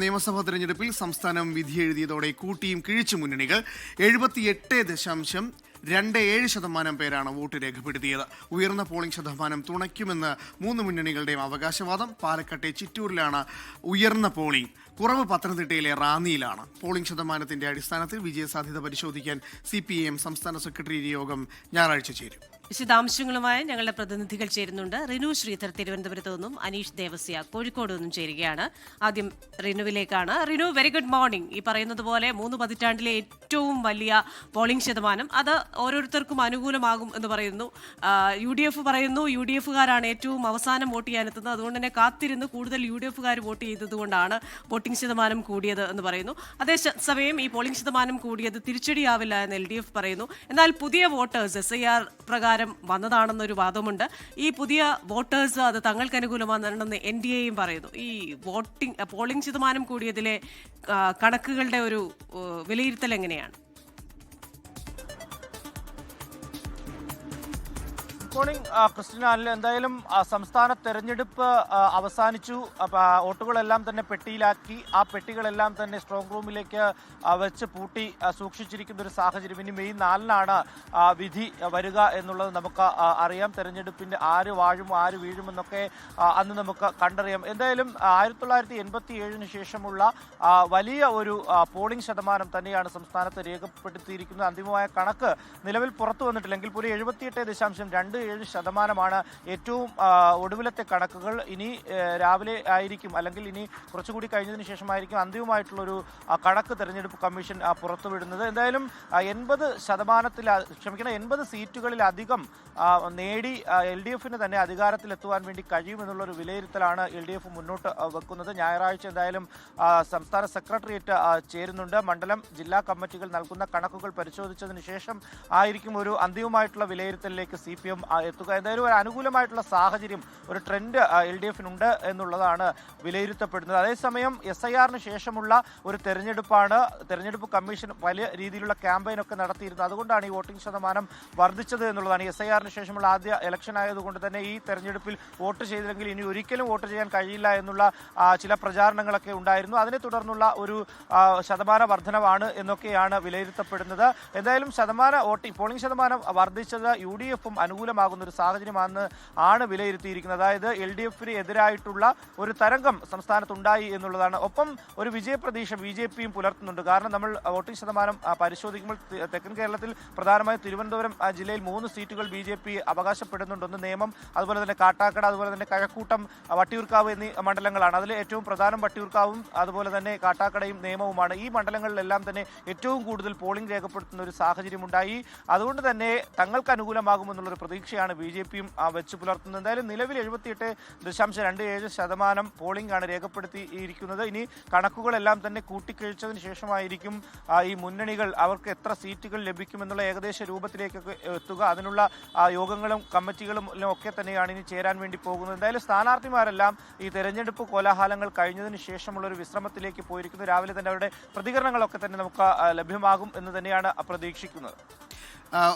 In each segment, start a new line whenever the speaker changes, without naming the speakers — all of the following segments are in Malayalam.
നിയമസഭാ തെരഞ്ഞെടുപ്പിൽ സംസ്ഥാനം വിധിയെഴുതിയതോടെ കൂട്ടിയും കിഴിച്ചു മുന്നണികൾ 78.27% പേരാണ് വോട്ട് രേഖപ്പെടുത്തിയത്. ഉയർന്ന പോളിംഗ് ശതമാനം തുണയ്ക്കുമെന്ന് മൂന്ന് മുന്നണികളുടെയും അവകാശവാദം. പാലക്കാട്ടെ ചിറ്റൂരിലാണ് ഉയർന്ന പോളിംഗ്, കുറവ് പത്തനംതിട്ടയിലെ റാന്നിയിലാണ്. പോളിംഗ് ശതമാനത്തിന്റെ അടിസ്ഥാനത്തിൽ വിജയസാധ്യത പരിശോധിക്കാൻ CPIM സംസ്ഥാന സെക്രട്ടേറിയറ്റ് യോഗം ഞായറാഴ്ച ചേരും.
വിശദാംശങ്ങളുമായി ഞങ്ങളുടെ പ്രതിനിധികൾ ചേരുന്നുണ്ട്. റിനു ശ്രീധർ തിരുവനന്തപുരത്തു നിന്നും, അനീഷ് ദേവസ്യ കോഴിക്കോട് നിന്നും ചേരുകയാണ്. ആദ്യം റിനുവിലേക്കാണ്. Rinu, very good morning. ഈ പറയുന്നത് പോലെ 3 പതിറ്റാണ്ടിലെ ഏറ്റവും വലിയ പോളിംഗ് ശതമാനം, അത് ഓരോരുത്തർക്കും അനുകൂലമാകും എന്ന് പറയുന്നു. UDF പറയുന്നു UDFകാരാണ് ഏറ്റവും അവസാനം വോട്ട് ചെയ്യാനെത്തുന്നത്, അതുകൊണ്ട് തന്നെ കാത്തിരുന്ന് കൂടുതൽ UDFകാർ വോട്ട് ചെയ്തതുകൊണ്ടാണ് വോട്ടിംഗ് ശതമാനം കൂടിയത് എന്ന് പറയുന്നു. അതേസമയം ഈ പോളിംഗ് ശതമാനം കൂടിയത് തിരിച്ചടിയാവില്ല എന്ന് LDF പറയുന്നു. എന്നാൽ പുതിയ വോട്ടേഴ്സ് SIR പ്രകാരം വന്നതാണെന്നൊരു വാദമുണ്ട്. ഈ പുതിയ വോട്ടേഴ്സ് അത് തങ്ങൾക്ക് അനുകൂലമാണെന്ന് NDAയും പറയുന്നു. ഈ പോളിംഗ് ശതമാനം കൂടിയതിലെ കണക്കുകളുടെ ഒരു വിലയിരുത്തൽ എങ്ങനെയാണ്?
മോർണിംഗ് ക്രിസ്റ്റിന. എന്തായാലും സംസ്ഥാന തെരഞ്ഞെടുപ്പ് അവസാനിച്ചു. വോട്ടുകളെല്ലാം തന്നെ പെട്ടിയിലാക്കി. ആ പെട്ടികളെല്ലാം തന്നെ സ്ട്രോങ് റൂമിലേക്ക് വെച്ച് പൂട്ടി സൂക്ഷിച്ചിരിക്കുന്ന ഒരു സാഹചര്യം. ഇനി മെയ് 4-നാണ് വിധി വരിക എന്നുള്ളത് നമുക്ക് അറിയാം. തെരഞ്ഞെടുപ്പിന്റെ ആര് വാഴും ആര് വീഴുമെന്നൊക്കെ അന്ന് നമുക്ക് കണ്ടറിയാം. എന്തായാലും 1987 ശേഷമുള്ള വലിയ ഒരു പോളിംഗ് ശതമാനം തന്നെയാണ് സംസ്ഥാനത്ത് രേഖപ്പെടുത്തിയിരിക്കുന്നത്. അന്തിമമായ കണക്ക് നിലവിൽ പുറത്തു വന്നിട്ടില്ലെങ്കിൽ പോലും 78.27% ഏറ്റവും ഒടുവിലത്തെ കണക്കുകൾ. ഇനി രാവിലെ ആയിരിക്കും, അല്ലെങ്കിൽ ഇനി കുറച്ചുകൂടി കഴിഞ്ഞതിന് ശേഷമായിരിക്കും അന്തിമമായിട്ടുള്ളൊരു കണക്ക് തെരഞ്ഞെടുപ്പ് കമ്മീഷൻ പുറത്തുവിടുന്നത്. എന്തായാലും 80 സീറ്റുകളിലധികം നേടി LDFന് തന്നെ അധികാരത്തിലെത്തുവാൻ വേണ്ടി കഴിയുമെന്നുള്ളൊരു വിലയിരുത്തലാണ് LDF മുന്നോട്ട് വെക്കുന്നത്. ഞായറാഴ്ച എന്തായാലും സംസ്ഥാന സെക്രട്ടേറിയറ്റ് ചേരുന്നുണ്ട്. മണ്ഡലം ജില്ലാ കമ്മിറ്റികൾ നൽകുന്ന കണക്കുകൾ പരിശോധിച്ചതിന് ശേഷം ആയിരിക്കും ഒരു അന്തിമമായിട്ടുള്ള വിലയിരുത്തലിലേക്ക് CPM എത്തുക. എന്തായാലും ഒരു അനുകൂലമായിട്ടുള്ള സാഹചര്യം, ഒരു ട്രെൻഡ് LDFനുണ്ട് എന്നുള്ളതാണ് വിലയിരുത്തപ്പെടുന്നത്. അതേസമയം SIRന് ശേഷമുള്ള ഒരു തെരഞ്ഞെടുപ്പാണ്. തെരഞ്ഞെടുപ്പ് കമ്മീഷൻ വലിയ രീതിയിലുള്ള ക്യാമ്പയിനൊക്കെ നടത്തിയിരുന്നത്. അതുകൊണ്ടാണ് ഈ വോട്ടിംഗ് ശതമാനം വർദ്ധിച്ചത് എന്നുള്ളതാണ്. SIRന് ശേഷമുള്ള ആദ്യ ഇലക്ഷൻ ആയതുകൊണ്ട് തന്നെ ഈ തെരഞ്ഞെടുപ്പിൽ വോട്ട് ചെയ്തില്ലെങ്കിൽ ഇനി ഒരിക്കലും വോട്ട് ചെയ്യാൻ കഴിയില്ല എന്നുള്ള ചില പ്രചാരണങ്ങളൊക്കെ ഉണ്ടായിരുന്നു. അതിനെ തുടർന്നുള്ള ഒരു ശതമാന വർധനവാണ് എന്നൊക്കെയാണ് വിലയിരുത്തപ്പെടുന്നത്. എന്തായാലും പോളിംഗ് ശതമാനം വർദ്ധിച്ചത് UDFും അനുകൂലമാകുന്ന ഒരു സാഹചര്യമാണ് വിലയിരുത്തിയിരിക്കുന്നത്. അതായത് LDFന് എതിരായിട്ടുള്ള ഒരു തരംഗം സംസ്ഥാനത്തുണ്ടായി എന്നുള്ളതാണ്. ഒപ്പം ഒരു വിജയപ്രതീക്ഷ BJPയും പുലർത്തുന്നുണ്ട്. കാരണം നമ്മൾ വോട്ടിംഗ് ശതമാനം പരിശോധിക്കുമ്പോൾ തെക്കൻ കേരളത്തിൽ പ്രധാനമായും തിരുവനന്തപുരം ജില്ലയിൽ 3 സീറ്റുകൾ BJP അവകാശപ്പെടുന്നുണ്ട്. ഒന്ന് നേമം, അതുപോലെ തന്നെ കാട്ടാക്കട, അതുപോലെ തന്നെ കഴക്കൂട്ടം, വട്ടിയൂർക്കാവ് എന്നീ മണ്ഡലങ്ങളാണ്. അതിൽ ഏറ്റവും പ്രധാനം വട്ടിയൂർക്കാവും അതുപോലെ തന്നെ കാട്ടാക്കടയും നേമവുമാണ്. ഈ മണ്ഡലങ്ങളിലെല്ലാം തന്നെ ഏറ്റവും കൂടുതൽ പോളിംഗ് രേഖപ്പെടുത്തുന്ന ഒരു സാഹചര്യമുണ്ടായി. അതുകൊണ്ട് തന്നെ തങ്ങൾക്ക് അനുകൂലമാകുമെന്നുള്ളൊരു പ്രതീക്ഷയാണ് BJPയും വെച്ച് പുലർത്തുന്നത്. എന്തായാലും നിലവിൽ 78.27% പോളിംഗ് ആണ് രേഖപ്പെടുത്തിയിരിക്കുന്നത്. ഇനി കണക്കുകളെല്ലാം തന്നെ കൂട്ടിക്കഴിച്ചതിന് ശേഷമായിരിക്കും ഈ മുന്നണികൾ അവർക്ക് എത്ര സീറ്റുകൾ ലഭിക്കുമെന്നുള്ള ഏകദേശ രൂപത്തിലേക്കൊക്കെ എത്തുക. അതിനുള്ള യോഗങ്ങളും കമ്മിറ്റികളും ഒക്കെ തന്നെയാണ് ഇനി ചേരാൻ വേണ്ടി പോകുന്നത്. എന്തായാലും സ്ഥാനാർത്ഥിമാരെല്ലാം ഈ തെരഞ്ഞെടുപ്പ് കോലാഹലങ്ങൾ കഴിഞ്ഞതിന് ശേഷമുള്ള ഒരു വിശ്രമത്തിലേക്ക് പോയിരിക്കുന്നു. രാവിലെ തന്നെ അവരുടെ പ്രതികരണങ്ങളൊക്കെ തന്നെ നമുക്ക് ലഭ്യമാകും എന്ന് തന്നെയാണ് പ്രതീക്ഷിക്കുന്നത്.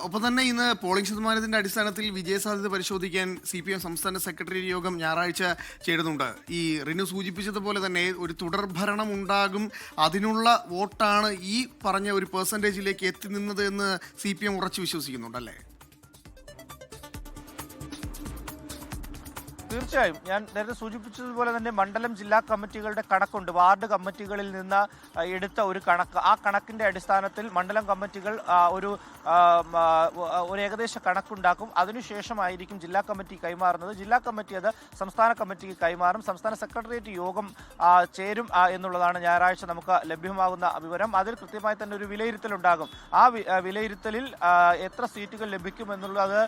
ഒപ്പം തന്നെ ഇന്ന് പോളിംഗ് ശതമാനത്തിന്റെ അടിസ്ഥാനത്തിൽ വിജയസാധ്യത പരിശോധിക്കാൻ CPM സംസ്ഥാന സെക്രട്ടേറിയറ്റ് യോഗം ഞായറാഴ്ച ചേരുന്നുണ്ട്. ഈ റിനു സൂചിപ്പിച്ചതുപോലെ തന്നെ ഒരു തുടർഭരണം ഉണ്ടാകും, അതിനുള്ള വോട്ടാണ് ഈ പറഞ്ഞ ഒരു പെർസെൻറ്റേജിലേക്ക് എത്തി നിന്നത് എന്ന് CPM ഉറച്ചു വിശ്വസിക്കുന്നുണ്ടല്ലേ?
തീർച്ചയായും. ഞാൻ നേരത്തെ സൂചിപ്പിച്ചതുപോലെ തന്നെ മണ്ഡലം ജില്ലാ കമ്മിറ്റികളുടെ കണക്കുണ്ട്. വാർഡ് കമ്മിറ്റികളിൽ നിന്ന് എടുത്ത ഒരു കണക്ക്, ആ കണക്കിന്റെ അടിസ്ഥാനത്തിൽ മണ്ഡലം കമ്മിറ്റികൾ ഒരു ഏകദേശ കണക്കുണ്ടാക്കും. അതിനുശേഷമായിരിക്കും ജില്ലാ കമ്മിറ്റി കൈമാറുന്നത്. ജില്ലാ കമ്മിറ്റി അത് സംസ്ഥാന കമ്മിറ്റിക്ക് കൈമാറും. സംസ്ഥാന സെക്രട്ടേറിയറ്റ് യോഗം ചേരും എന്നുള്ളതാണ് ഞായറാഴ്ച നമുക്ക് ലഭ്യമാകുന്ന വിവരം. അതിൽ കൃത്യമായി തന്നെ ഒരു വിലയിരുത്തലുണ്ടാകും. ആ വിലയിരുത്തലിൽ എത്ര സീറ്റുകൾ ലഭിക്കുമെന്നുള്ളത്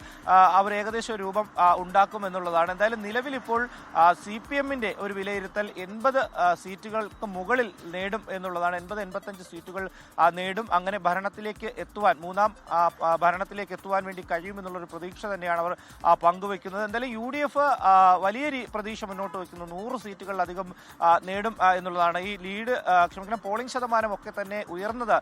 അവർ ഏകദേശ രൂപം ഉണ്ടാക്കും എന്നുള്ളതാണ്. എന്തായാലും നിലവിലിപ്പോൾ CPMന്റെ ഒരു വിലയിരുത്തൽ 80 സീറ്റുകൾക്ക് മുകളിൽ നേടും എന്നുള്ളതാണ്. 80-85 സീറ്റുകൾ നേടും. അങ്ങനെ ഭരണത്തിലേക്ക് എത്തുവാൻ, മൂന്നാം ഭരണത്തിലേക്ക് എത്തുവാൻ വേണ്ടി കഴിയുമെന്നുള്ളൊരു പ്രതീക്ഷ തന്നെയാണ് അവർ പങ്കുവെക്കുന്നത്. എന്തായാലും UDF വലിയ പ്രതീക്ഷ മുന്നോട്ട് വയ്ക്കുന്നു. 100 സീറ്റുകളിലധികം നേടും എന്നുള്ളതാണ്. ഈ പോളിംഗ് ശതമാനം ഒക്കെ തന്നെ ഉയർന്നത്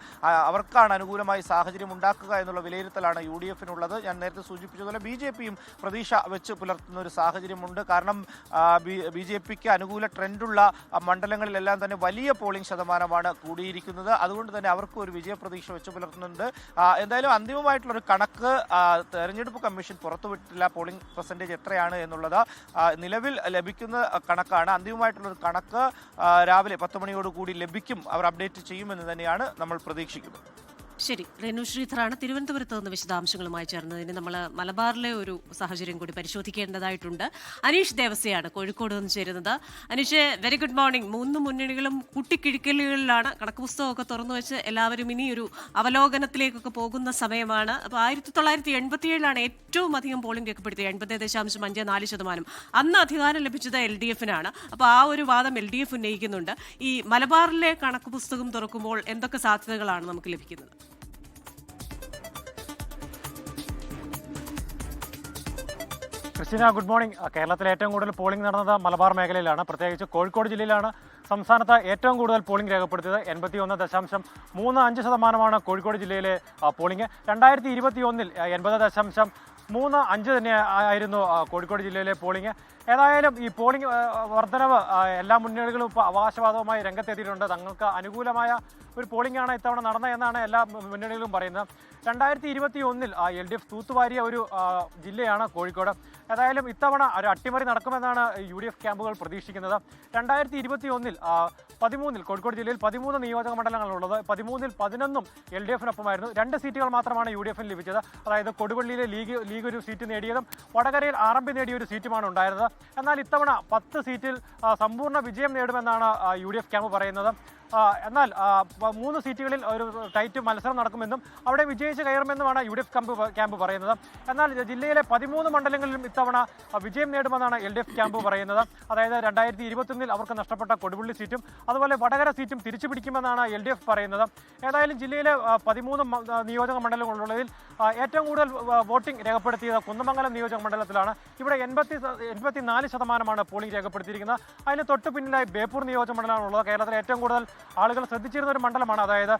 അവർക്കാണ് അനുകൂലമായി സാഹചര്യം ഉണ്ടാക്കുക എന്നുള്ള വിലയിരുത്തലാണ് UDFനുള്ളത്. ഞാൻ നേരത്തെ സൂചിപ്പിച്ചതുപോലെ BJPയും പ്രതീക്ഷ വെച്ച് പുലർത്തുന്ന ഒരു സാഹചര്യമുണ്ട്. സാധ്യതയുണ്ട്. കാരണം BJPക്ക് അനുകൂല ട്രെൻഡുള്ള മണ്ഡലങ്ങളിലെല്ലാം തന്നെ വലിയ പോളിംഗ് ശതമാനമാണ് കൂടിയിരിക്കുന്നത്. അതുകൊണ്ട് തന്നെ അവർക്ക് ഒരു വിജയപ്രതീക്ഷ വെച്ച് പുലർത്തുന്നുണ്ട്. എന്തായാലും അന്തിമമായിട്ടുള്ളൊരു കണക്ക് തെരഞ്ഞെടുപ്പ് കമ്മീഷൻ പുറത്തുവിട്ടില്ല. പോളിംഗ് പെർസെൻറ്റേജ് എത്രയാണ് എന്നുള്ളത് നിലവിൽ ലഭിക്കുന്ന കണക്കാണ്. അന്തിമമായിട്ടുള്ളൊരു കണക്ക് രാവിലെ 10 മണിയോടുകൂടി ലഭിക്കും. അവർ അപ്ഡേറ്റ് ചെയ്യുമെന്ന് തന്നെയാണ് നമ്മൾ പ്രതീക്ഷിക്കുന്നത്.
ശരി, റെനു ശ്രീധറാണ് തിരുവനന്തപുരത്ത് നിന്ന് വിശദാംശങ്ങളുമായി ചേർന്നതിന്. നമ്മൾ മലബാറിലെ ഒരു സാഹചര്യം കൂടി പരിശോധിക്കേണ്ടതായിട്ടുണ്ട്. അനീഷ് ദേവസ്യയാണ് കോഴിക്കോട് നിന്ന് ചേരുന്നത്. Aneesh, very good morning. 3 മുന്നണികളും കുട്ടിക്കിഴിക്കലുകളിലാണ്. കണക്ക് പുസ്തകമൊക്കെ തുറന്നു വെച്ച് എല്ലാവരും ഇനി ഒരു അവലോകനത്തിലേക്കൊക്കെ പോകുന്ന സമയമാണ്. അപ്പോൾ 1987 ഏറ്റവും അധികം പോളിംഗ് രേഖപ്പെടുത്തിയത് 80.54%. അന്ന് അധികാരം ലഭിച്ചത് LDF-നാണ്. അപ്പോൾ ആ ഒരു വാദം LDF ഉന്നയിക്കുന്നുണ്ട്. ഈ മലബാറിലെ കണക്ക് പുസ്തകം തുറക്കുമ്പോൾ എന്തൊക്കെ സാധ്യതകളാണ് നമുക്ക് ലഭിക്കുന്നത്?
Christina, good morning. കേരളത്തിൽ ഏറ്റവും കൂടുതൽ പോളിംഗ് നടന്നത് മലബാർ മേഖലയിലാണ്. പ്രത്യേകിച്ച് കോഴിക്കോട് ജില്ലയിലാണ് സംസ്ഥാനത്ത് ഏറ്റവും കൂടുതൽ പോളിംഗ് രേഖപ്പെടുത്തിയത്. 81.35% കോഴിക്കോട് ജില്ലയിലെ പോളിംഗ്. 2021 80.35 തന്നെ ആയിരുന്നു കോഴിക്കോട് ജില്ലയിലെ പോളിംഗ്. ഏതായാലും ഈ പോളിംഗ് വർധനവ് എല്ലാ മുന്നണികളും ഇപ്പോൾ അവകാശവാദവുമായി രംഗത്തെത്തിയിട്ടുണ്ട്. തങ്ങൾക്ക് അനുകൂലമായ ഒരു പോളിംഗ് ആണ് ഇത്തവണ നടന്നതെന്നാണ് എല്ലാ മുന്നണികളും പറയുന്നത്. 2021 LDF തൂത്തുവാരിയ ഒരു ജില്ലയാണ് കോഴിക്കോട്. ഏതായാലും ഇത്തവണ ഒരു അട്ടിമറി നടക്കുമെന്നാണ് UDF ക്യാമ്പുകൾ പ്രതീക്ഷിക്കുന്നത്. 2021 13 കോഴിക്കോട് ജില്ലയിൽ 13 നിയോജക മണ്ഡലങ്ങളുള്ളത്. 13-ൽ 11 LDF-നൊപ്പമായിരുന്നു. 2 സീറ്റുകൾ മാത്രമാണ് UDF-ന് ലഭിച്ചത്. അതായത് കൊടുവള്ളിയിലെ ലീഗ് ഒരു സീറ്റ് നേടിയതും വടകരയിൽ RMP നേടിയ ഒരു സീറ്റുമാണ് ഉണ്ടായിരുന്നത്. എന്നാൽ ഇത്തവണ 10 സീറ്റിൽ സമ്പൂർണ്ണ വിജയം നേടുമെന്നാണ് UDF ക്യാമ്പ് പറയുന്നത്. എന്നാൽ 3 സീറ്റുകളിൽ ഒരു ടൈറ്റ് മത്സരം നടക്കുമെന്നും അവിടെ വിജയിച്ച് കയറുമെന്നുമാണ് UDF ക്യാമ്പ് പറയുന്നത്. എന്നാൽ ജില്ലയിലെ 13 മണ്ഡലങ്ങളിലും ഇത്തവണ വിജയം നേടുമെന്നാണ് LDF ക്യാമ്പ് പറയുന്നത്. അതായത് 2021 അവർക്ക് നഷ്ടപ്പെട്ട കൊടുവള്ളി സീറ്റും അതുപോലെ വടകര സീറ്റും തിരിച്ചു പിടിക്കുമെന്നാണ് LDF പറയുന്നത്. ഏതായാലും ജില്ലയിലെ 13 നിയോജക മണ്ഡലങ്ങളുള്ളതിൽ ഏറ്റവും കൂടുതൽ വോട്ടിംഗ് രേഖപ്പെടുത്തിയത് കുന്നമംഗലം നിയോജക മണ്ഡലത്തിലാണ്. ഇവിടെ 84% പോളിംഗ് രേഖപ്പെടുത്തിയിരിക്കുന്നത്. അതിന് തൊട്ടു പിന്നിലായി ബേപ്പൂർ നിയോജക മണ്ഡലമാണുള്ളത്. കേരളത്തിലെ ഏറ്റവും കൂടുതൽ ആളുകൾ ശ്രദ്ധിച്ചിരുന്ന ഒരു മണ്ഡലമാണ്. അതായത്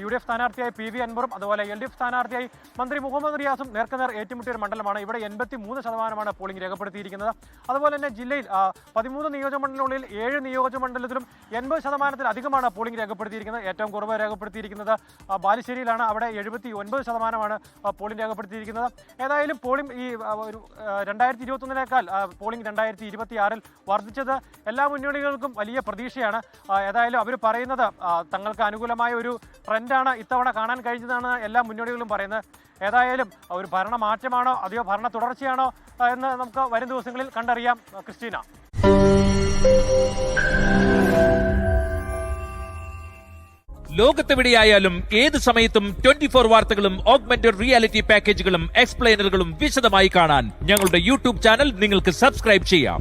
UDF സ്ഥാനാർത്ഥിയായി PV അൻവറും അതുപോലെ LDF സ്ഥാനാർത്ഥിയായി മന്ത്രി മുഹമ്മദ് റിയാസും നേർക്കുനേർ ഏറ്റുമുട്ടിയ ഒരു മണ്ഡലമാണ്. ഇവിടെ 83% പോളിംഗ് രേഖപ്പെടുത്തിയിരിക്കുന്നത്. അതുപോലെ തന്നെ ജില്ലയിൽ 13 നിയോജക മണ്ഡലങ്ങളിൽ 7 നിയോജക മണ്ഡലത്തിലും 80%-ലധികമാണ് പോളിംഗ് രേഖപ്പെടുത്തിയിരിക്കുന്നത്. ഏറ്റവും കുറവ് രേഖപ്പെടുത്തിയിരിക്കുന്നത് ബാലുശ്ശേരിയിലാണ്. അവിടെ 79% പോളിംഗ് രേഖപ്പെടുത്തിയിരിക്കുന്നത്. ഏതായാലും പോളിംഗ് ഈ 2021-നേക്കാൾ പോളിംഗ് 2026-ൽ വർദ്ധിച്ചത് എല്ലാ മുന്നണികൾക്കും വലിയ പ്രതീക്ഷയാണ്. ഏതായാലും അവർ പറയുന്നത് തങ്ങൾക്ക് അനുകൂലമായ ഒരു ട്രെൻഡാണ് ഇത്തവണ കാണാൻ കഴിഞ്ഞതാണ് എല്ലാ മുന്നണികളും പറയുന്നത്. ഏതായാലും ഒരു ഭരണ മാറ്റമാണോ അതെയോ ഭരണ തുടർച്ചയാണോ എന്ന് നമുക്ക് വരും ദിവസങ്ങളിൽ കണ്ടറിയാം. ക്രിസ്റ്റീന.
ലോകത്തെവിടെയായാലും ഏത് സമയത്തും 24 വാർത്തകളും ഓഗ്മെന്റഡ് റിയാലിറ്റി പാക്കേജുകളും എക്സ്പ്ലെയിനറുകളും വിശദമായി കാണാൻ ഞങ്ങളുടെ YouTube ചാനൽ നിങ്ങൾക്ക് സബ്സ്ക്രൈബ് ചെയ്യാം.